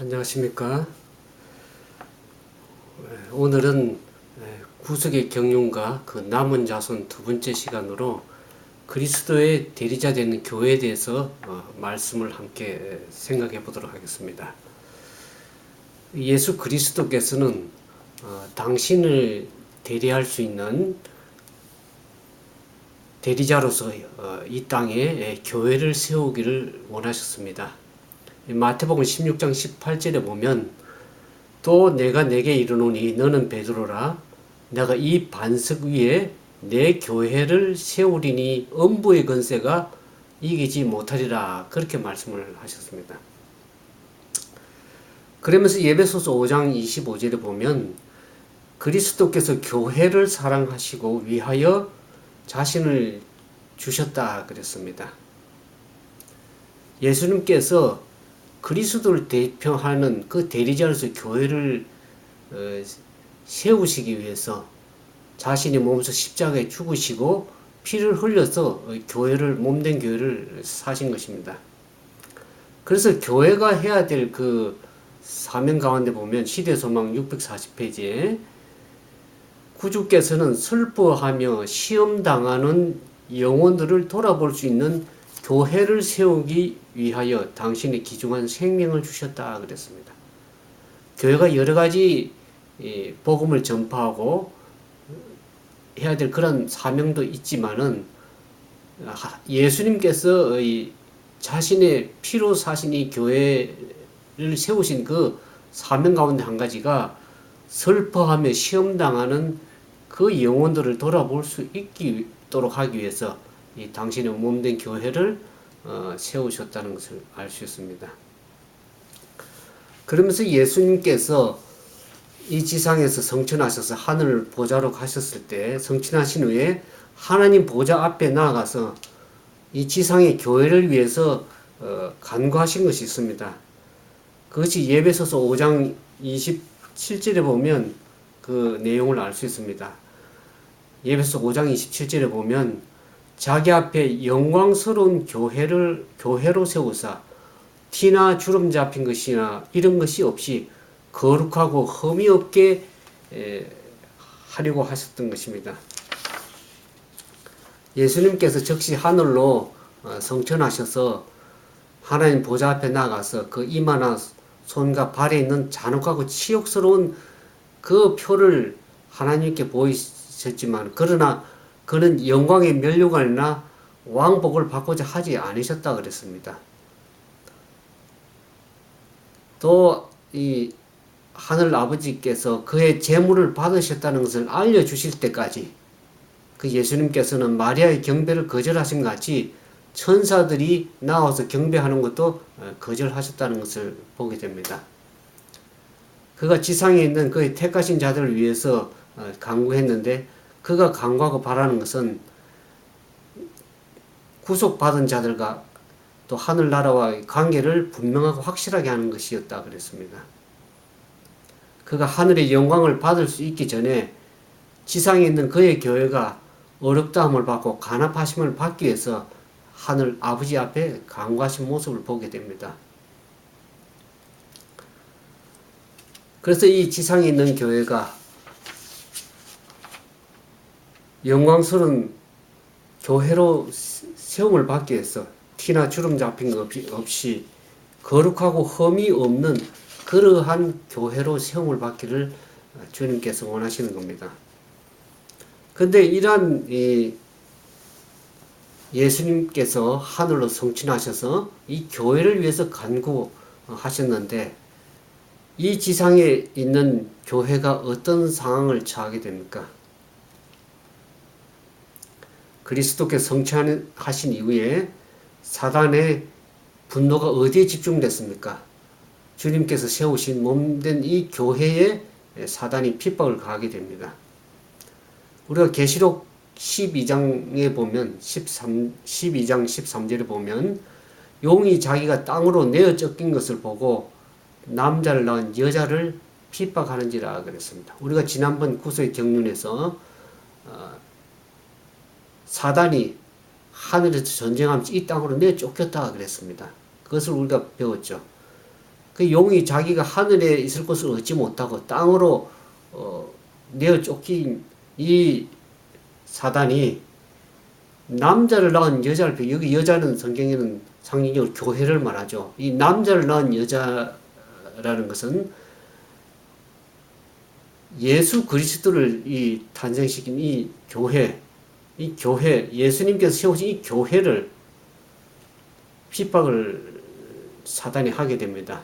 안녕하십니까. 오늘은 구속의 경륜과 그 남은 자손 두 번째 시간으로 그리스도의 대리자 되는 교회에 대해서 말씀을 함께 생각해 보도록 하겠습니다. 예수 그리스도께서는 당신을 대리할 수 있는 대리자로서 이 땅에 교회를 세우기를 원하셨습니다. 마태복음 16장 18절에 보면 또 내가 내게 이르노니 너는 베드로라 내가 이 반석 위에 내 교회를 세우리니 음부의 권세가 이기지 못하리라 그렇게 말씀을 하셨습니다. 그러면서 에베소서 5장 25절에 보면 그리스도께서 교회를 사랑하시고 위하여 자신을 주셨다 그랬습니다. 예수님께서 그리스도를 대표하는 그 대리자로서 교회를 세우시기 위해서 자신이 몸소 십자가에 죽으시고 피를 흘려서 교회를 몸된 교회를 사신 것입니다. 그래서 교회가 해야 될 그 사명 가운데 보면 시대소망 640페이지에 구주께서는 슬퍼하며 시험당하는 영혼들을 돌아볼 수 있는 교회를 세우기 위하여 당신의 귀중한 생명을 주셨다 그랬습니다. 교회가 여러 가지 복음을 전파하고 해야 될 그런 사명도 있지만은 예수님께서 자신의 피로 사신 이 교회를 세우신 그 사명 가운데 한 가지가 슬퍼하며 시험당하는 그 영혼들을 돌아볼 수 있도록 하기 위해서 이 당신의 몸된 교회를 세우셨다는 것을 알 수 있습니다. 그러면서 예수님께서 이 지상에서 성천하셔서 하늘 보좌로 가셨을 때 성천하신 후에 하나님 보좌 앞에 나아가서 이 지상의 교회를 위해서 간구하신 것이 있습니다. 그것이 에베소서 5장 27절에 보면 그 내용을 알 수 있습니다. 에베소서 5장 27절에 보면 자기 앞에 영광스러운 교회로 세우사 티나 주름 잡힌 것이나 이런 것이 없이 거룩하고 흠이 없게 하려고 하셨던 것입니다. 예수님께서 즉시 하늘로 성천하셔서 하나님 보좌 앞에 나가서 그 이마나 손과 발에 있는 잔혹하고 치욕스러운 그 표를 하나님께 보이셨지만 그러나 그는 영광의 면류관이나 왕복을 받고자 하지 않으셨다 그랬습니다. 또 이 하늘 아버지께서 그의 재물을 받으셨다는 것을 알려주실 때까지 그 예수님께서는 마리아의 경배를 거절하신 것 같이 천사들이 나와서 경배하는 것도 거절하셨다는 것을 보게 됩니다. 그가 지상에 있는 그의 택하신 자들을 위해서 간구했는데 그가 간구하고 바라는 것은 구속받은 자들과 또 하늘나라와의 관계를 분명하고 확실하게 하는 것이었다 그랬습니다. 그가 하늘의 영광을 받을 수 있기 전에 지상에 있는 그의 교회가 어렵다함을 받고 간합하심을 받기 위해서 하늘 아버지 앞에 간구하신 모습을 보게 됩니다. 그래서 이 지상에 있는 교회가 영광스러운 교회로 세움을 받기 위해서 티나 주름 잡힌 것 없이 거룩하고 흠이 없는 그러한 교회로 세움을 받기를 주님께서 원하시는 겁니다. 근데 이러한 예수님께서 하늘로 성취하셔서 이 교회를 위해서 간구하셨는데 이 지상에 있는 교회가 어떤 상황을 처하게 됩니까? 그리스도께서 성취하신 이후에 사단의 분노가 어디에 집중됐습니까? 주님께서 세우신 몸된 이 교회에 사단이 핍박을 가하게 됩니다. 우리가 계시록 12장에 보면 12장 13절에 보면 용이 자기가 땅으로 내어 쫓긴 것을 보고 남자를 낳은 여자를 핍박하는지라 그랬습니다. 우리가 지난번 구속의 경륜에서 사단이 하늘에서 전쟁하면서 이 땅으로 내쫓겼다 그랬습니다. 그것을 우리가 배웠죠. 그 용이 자기가 하늘에 있을 곳을 얻지 못하고 땅으로 내어 쫓긴 이 사단이 남자를 낳은 여자를 여기 여자는 성경에는 상징적으로 교회를 말하죠. 이 남자를 낳은 여자라는 것은 예수 그리스도를 탄생시킨 이 교회, 예수님께서 세우신 이 교회를 핍박을 사단이 하게 됩니다.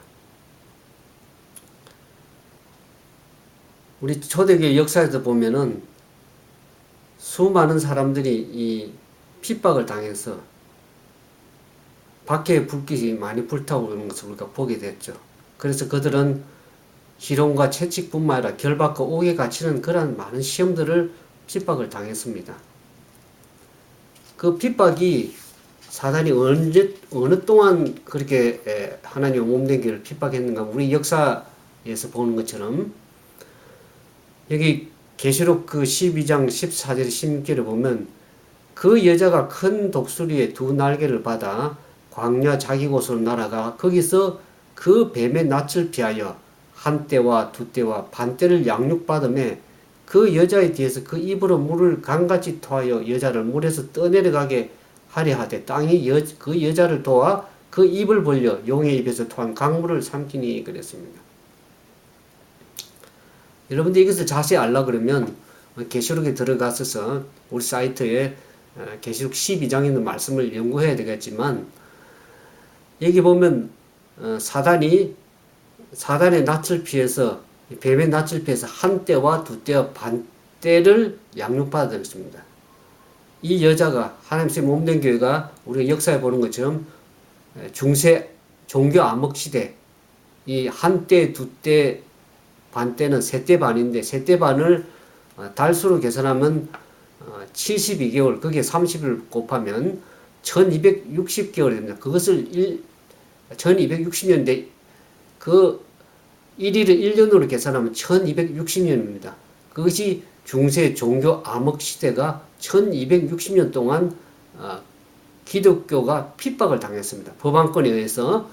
우리 초대교회 역사에서 보면은 수많은 사람들이 이 핍박을 당해서 밖에 불빛이 많이 불타오르는 그런 것을 우리가 보게 됐죠. 그래서 그들은 희롱과 채찍뿐만 아니라 결박과 옥에 갇히는 그러한 많은 시험들을 핍박을 당했습니다. 그 핍박이 사단이 어느 동안 그렇게 하나님의 몸된 교회를 핍박했는가, 우리 역사에서 보는 것처럼 여기 계시록 그 12장 14절 16절에 보면 그 여자가 큰 독수리의 두 날개를 받아 광야 자기 곳으로 날아가 거기서 그 뱀의 낯을 피하여 한 떼와 두 떼와 반 떼를 양육받음에 그 여자의 뒤에서 그 입으로 물을 강같이 토하여 여자를 물에서 떠내려가게 하려 하되 땅이 그 여자를 도와 그 입을 벌려 용의 입에서 토한 강물을 삼키니 그랬습니다. 여러분들 이것을 자세히 알라 그러면 계시록에 들어가서 우리 사이트에 계시록 12장에 있는 말씀을 연구해야 되겠지만 여기 보면 사단의 낯을 피해서 뱀의 낯을 피해서 한 떼와 두 떼와 반 떼를 양육받았습니다. 이 여자가 하나님의 몸된 교회가 우리가 역사에 보는 것처럼 중세 종교 암흑 시대 이 한 떼, 두 떼, 반 떼는 세 떼 반인데 세 떼 반을 달수로 계산하면 72개월 거기에 30을 곱하면 1260개월이 됩니다. 그것을 1260년대 그 1일을 1년으로 계산하면 1260년입니다. 그것이 중세 종교 암흑 시대가 1260년 동안 기독교가 핍박을 당했습니다. 법안권에 의해서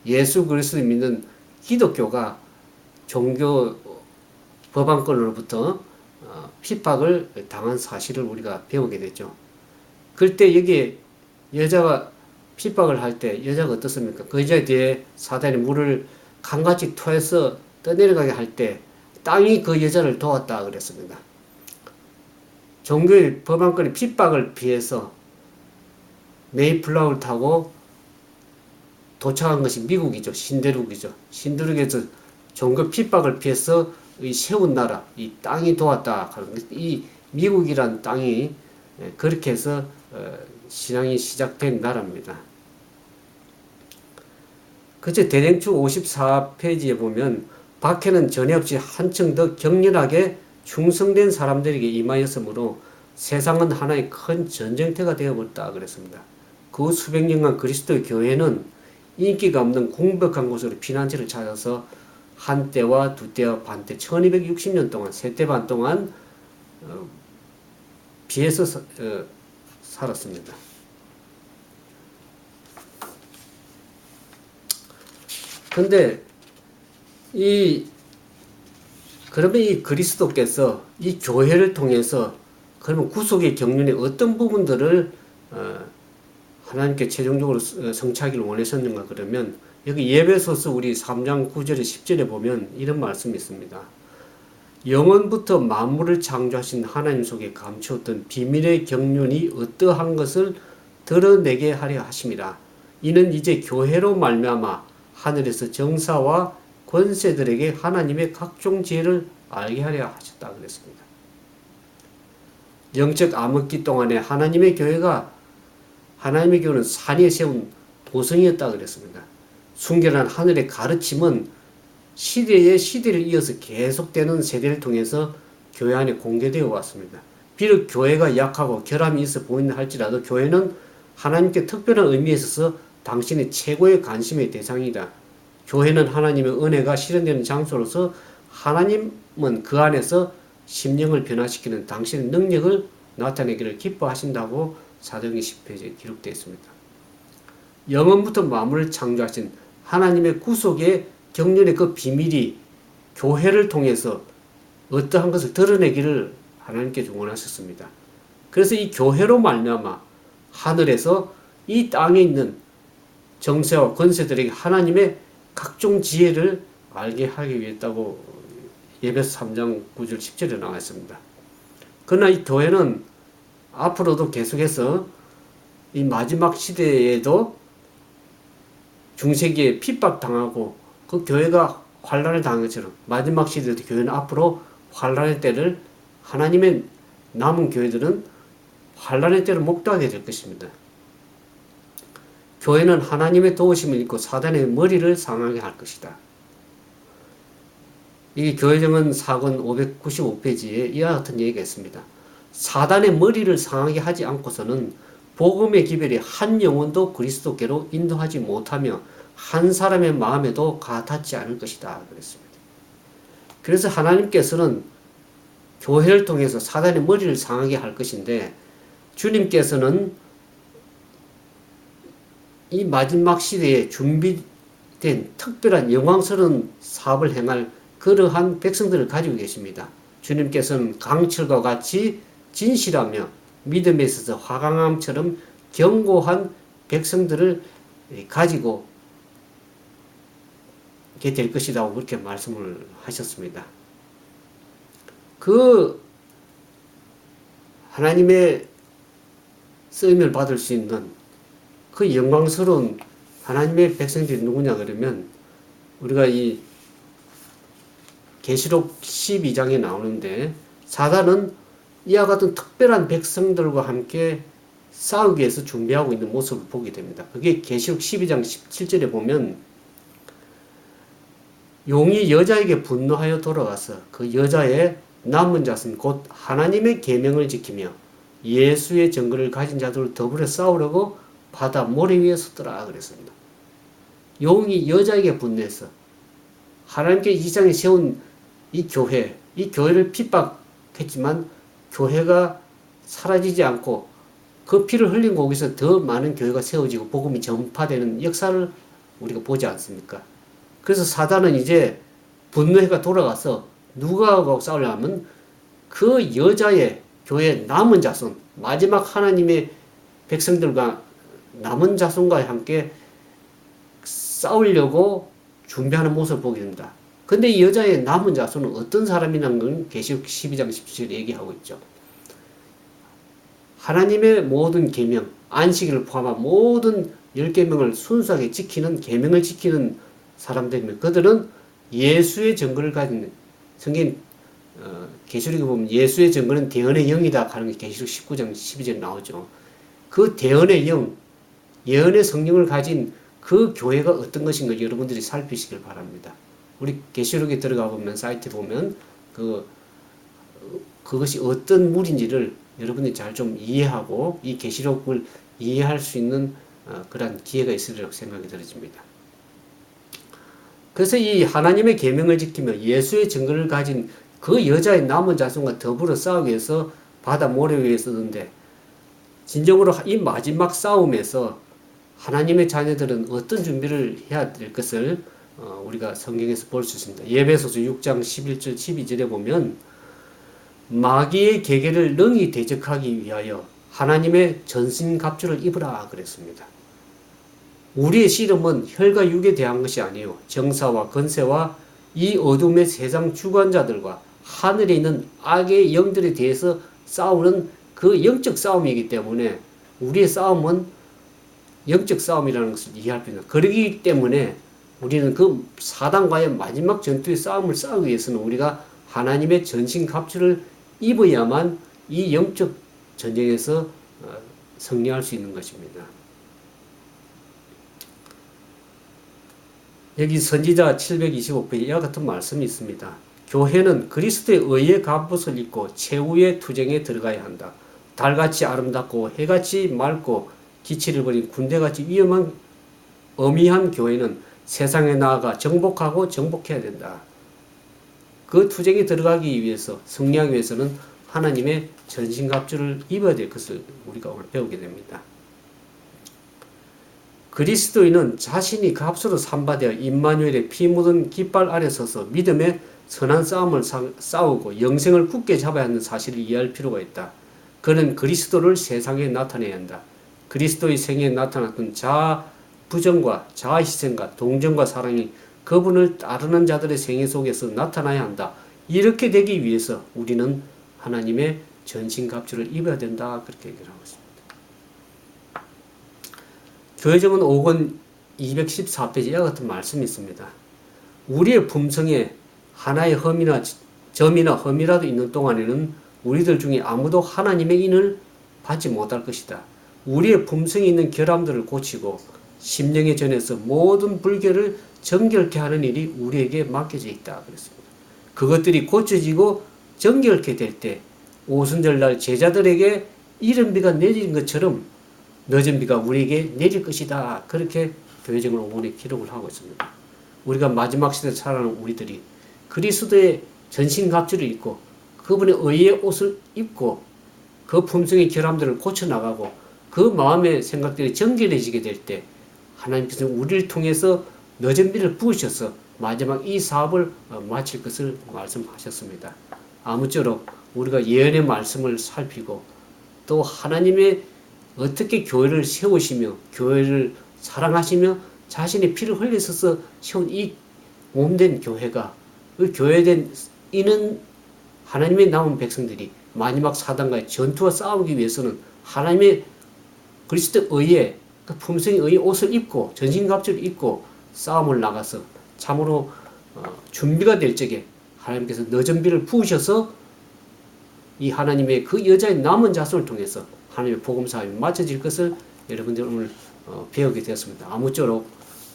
예수 그리스도를 믿는 기독교가 종교 법안권으로부터 핍박을 당한 사실을 우리가 배우게 됐죠. 그때 여기에 여자가 핍박을 할 때 여자가 어떻습니까? 그 여자 뒤에 사단이 물을 강같이 토해서 떠내려가게 할 때 땅이 그 여자를 도왔다 그랬습니다. 종교의 법안권의 핍박을 피해서 메이플라워를 타고 도착한 것이 미국이죠. 신대륙이죠. 신대륙에서 종교 핍박을 피해서 세운 나라, 이 땅이 도왔다. 이 미국이란 땅이 그렇게 해서 신앙이 시작된 나라입니다. 그저 대냉추 54페이지에 보면 박해는 전에 없이 한층 더 격렬하게 충성된 사람들에게 임하였으므로 세상은 하나의 큰 전쟁터가 되어버렸다 그랬습니다. 그 수백 년간 그리스도의 교회는 인기가 없는 공백한 곳으로 피난처를 찾아서 한 때와 두 때와 반 때 1260년 동안 세 때 반 동안 비해서 살았습니다. 근데 그러면 이 그리스도께서 이 교회를 통해서 그러면 구속의 경륜의 어떤 부분들을 하나님께 최종적으로 성취하기를 원하셨는가 그러면 여기 예배소서 우리 3장 9절에 10절에 보면 이런 말씀이 있습니다. 영원부터 만물을 창조하신 하나님 속에 감추었던 비밀의 경륜이 어떠한 것을 드러내게 하려 하심이라. 이는 이제 교회로 말미암아 하늘에서 정사와 권세들에게 하나님의 각종 지혜를 알게 하려 하셨다 그랬습니다. 영적 암흑기 동안에 하나님의 교회는 산 위에 세운 도성이었다 그랬습니다. 순결한 하늘의 가르침은 시대에 시대를 이어서 계속되는 세대를 통해서 교회 안에 공개되어 왔습니다. 비록 교회가 약하고 결함이 있어 보인다 할지라도 교회는 하나님께 특별한 의미에 있어서 당신의 최고의 관심의 대상이다. 교회는 하나님의 은혜가 실현되는 장소로서 하나님은 그 안에서 심령을 변화시키는 당신의 능력을 나타내기를 기뻐하신다고 사도행전 10페이지에 기록되어 있습니다. 영원부터 만물을 창조하신 하나님의 구속의 경륜의 그 비밀이 교회를 통해서 어떠한 것을 드러내기를 하나님께서 원하셨습니다. 그래서 이 교회로 말미암아 하늘에서 이 땅에 있는 정세와 권세들에게 하나님의 각종 지혜를 알게 하기 위했다고 예배서 3장 9절 10절에 나와 있습니다. 그러나 이 교회는 앞으로도 계속해서 이 마지막 시대에도 중세기에 핍박당하고 그 교회가 환란을 당한 것처럼 마지막 시대에도 교회는 앞으로 환란의 때를 하나님의 남은 교회들은 환란의 때를 목도하게 될 것입니다. 교회는 하나님의 도우심을 입고 사단의 머리를 상하게 할 것이다. 이 교회정은 사권 595페이지에 이와 같은 얘기가 있습니다. 사단의 머리를 상하게 하지 않고서는 복음의 기별이 한 영혼도 그리스도께로 인도하지 못하며 한 사람의 마음에도 가닿지 않을 것이다. 그랬습니다. 그래서 하나님께서는 교회를 통해서 사단의 머리를 상하게 할 것인데 주님께서는 이 마지막 시대에 준비된 특별한 영광스러운 사업을 행할 그러한 백성들을 가지고 계십니다. 주님께서는 강철과 같이 진실하며 믿음에 있어서 화강암처럼 견고한 백성들을 가지고 게 될 것이라고 그렇게 말씀을 하셨습니다. 그 하나님의 쓰임을 받을 수 있는 그 영광스러운 하나님의 백성들이 누구냐 그러면 우리가 이 계시록 12장에 나오는데 사단은 이와 같은 특별한 백성들과 함께 싸우기 위해서 준비하고 있는 모습을 보게 됩니다. 그게 계시록 12장 17절에 보면 용이 여자에게 분노하여 돌아가서 그 여자의 남은 자손 곧 하나님의 계명을 지키며 예수의 증거를 가진 자들을 더불어 싸우려고 바다 모래 위에 섰더라 그랬습니다. 용이 여자에게 분노해서 하나님께 이 세상에 세운 이 교회를 핍박했지만 교회가 사라지지 않고 그 피를 흘린 곳에서 더 많은 교회가 세워지고 복음이 전파되는 역사를 우리가 보지 않습니까? 그래서 사단은 이제 분노해가 돌아가서 누구하고 싸우려면 그 여자의 교회 남은 자손, 마지막 하나님의 백성들과 남은 자손과 함께 싸우려고 준비하는 모습을 보게 됩니다. 근데 이 여자의 남은 자손은 어떤 사람이라는 건 계시록 12장 17절에 얘기하고 있죠. 하나님의 모든 계명, 안식일을 포함한 모든 10계명을 순수하게 지키는 계명을 지키는 사람들이면 그들은 예수의 증거를 가진 성경 계시록에 보면 예수의 증거는 대언의 영이다 하는 게 계시록 19장 12절에 나오죠. 그 대언의 영, 예언의 성령을 가진 그 교회가 어떤 것인가 여러분들이 살피시길 바랍니다. 우리 계시록에 들어가 보면 사이트에 보면 그것이 어떤 물인지를 여러분이 잘 좀 이해하고 이 계시록을 이해할 수 있는 그런 기회가 있으리라고 생각이 들어집니다. 그래서 이 하나님의 계명을 지키며 예수의 증거를 가진 그 여자의 남은 자손과 더불어 싸우기 위해서 바다 모래 위에 서는데 진정으로 이 마지막 싸움에서 하나님의 자녀들은 어떤 준비를 해야 될 것을 우리가 성경에서 볼 수 있습니다. 예배소서 6장 11절 12절에 보면 마귀의 계계를 능히 대적하기 위하여 하나님의 전신갑주를 입으라 그랬습니다. 우리의 씨름은 혈과 육에 대한 것이 아니요 정사와 권세와 이 어둠의 세상 주관자들과 하늘에 있는 악의 영들에 대해서 싸우는 그 영적 싸움이기 때문에 우리의 싸움은 영적 싸움이라는 것을 이해할 필요합니다. 그러기 때문에 우리는 그 사단과의 마지막 전투의 싸움을 싸우기 위해서는 우리가 하나님의 전신갑주를 입어야만 이 영적 전쟁에서 승리할 수 있는 것입니다. 여기 선지자 725페이지에 이와 같은 말씀이 있습니다. 교회는 그리스도의 의의 갑옷을 입고 최후의 투쟁에 들어가야 한다. 달같이 아름답고 해같이 맑고 기치를 버린 군대같이 위험한 어미한 교회는 세상에 나아가 정복하고 정복해야 된다. 그 투쟁에 들어가기 위해서 승리하기 위해서는 하나님의 전신갑주를 입어야 될 것을 우리가 오늘 배우게 됩니다. 그리스도인은 자신이 값으로 산바되어 임마누엘의 피 묻은 깃발 아래 서서 믿음의 선한 싸움을 싸우고 영생을 굳게 잡아야 하는 사실을 이해할 필요가 있다. 그는 그리스도를 세상에 나타내야 한다. 그리스도의 생애에 나타났던 자아 부정과 자아 희생과 동정과 사랑이 그분을 따르는 자들의 생애 속에서 나타나야 한다. 이렇게 되기 위해서 우리는 하나님의 전신갑주를 입어야 된다. 그렇게 얘기를 하고 있습니다. 교회정은 5권 214페이지 이와 같은 말씀이 있습니다. 우리의 품성에 하나의 점이나 흠이라도 있는 동안에는 우리들 중에 아무도 하나님의 인을 받지 못할 것이다. 우리의 품성이 있는 결함들을 고치고 심령의 전에서 모든 불결을 정결케 하는 일이 우리에게 맡겨져 있다. 그랬습니다. 그것들이 고쳐지고 정결케 될 때 오순절날 제자들에게 이른 비가 내린 것처럼 늦은 비가 우리에게 내릴 것이다. 그렇게 교회정을 5권에 기록을 하고 있습니다. 우리가 마지막 시대에 살아가는 우리들이 그리스도의 전신갑주를 입고 그분의 의의 옷을 입고 그 품성의 결함들을 고쳐나가고 그 마음의 생각들이 정결해지게 될 때 하나님께서 우리를 통해서 늦은 비를 부으셔서 마지막 이 사업을 마칠 것을 말씀하셨습니다. 아무쪼록 우리가 예언의 말씀을 살피고 또 하나님의 어떻게 교회를 세우시며 교회를 사랑하시며 자신의 피를 흘리셔서 세운 이 몸된 교회가 그 교회된 이는 하나님의 남은 백성들이 마지막 사단과의 전투와 싸우기 위해서는 하나님의 그리스도 의의 그 품성의 의의 옷을 입고 전신갑주를 입고 싸움을 나가서 참으로 준비가 될 적에 하나님께서 늦은 비를 부으셔서 이 하나님의 그 여자의 남은 자손을 통해서 하나님의 복음 사업이 마쳐질 것을 여러분들 오늘 배우게 되었습니다. 아무쪼록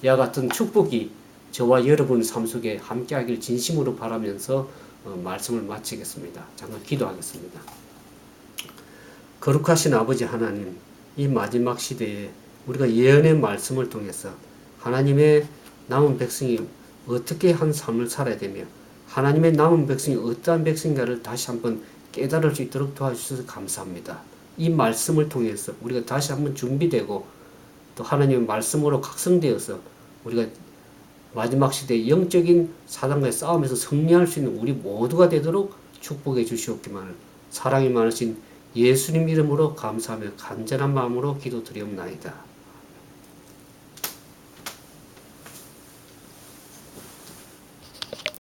이와 같은 축복이 저와 여러분 삶 속에 함께하길 진심으로 바라면서 말씀을 마치겠습니다. 잠깐 기도하겠습니다. 거룩하신 아버지 하나님, 이 마지막 시대에 우리가 예언의 말씀을 통해서 하나님의 남은 백성이 어떻게 한 삶을 살아야 되며 하나님의 남은 백성이 어떠한 백성인가를 다시 한번 깨달을 수 있도록 도와주셔서 감사합니다. 이 말씀을 통해서 우리가 다시 한번 준비되고 또 하나님의 말씀으로 각성되어서 우리가 마지막 시대의 영적인 사단과의 싸움에서 승리할 수 있는 우리 모두가 되도록 축복해 주시옵기만을 사랑이 많으신 예수님 이름으로 감사하며 간절한 마음으로 기도드리옵나이다.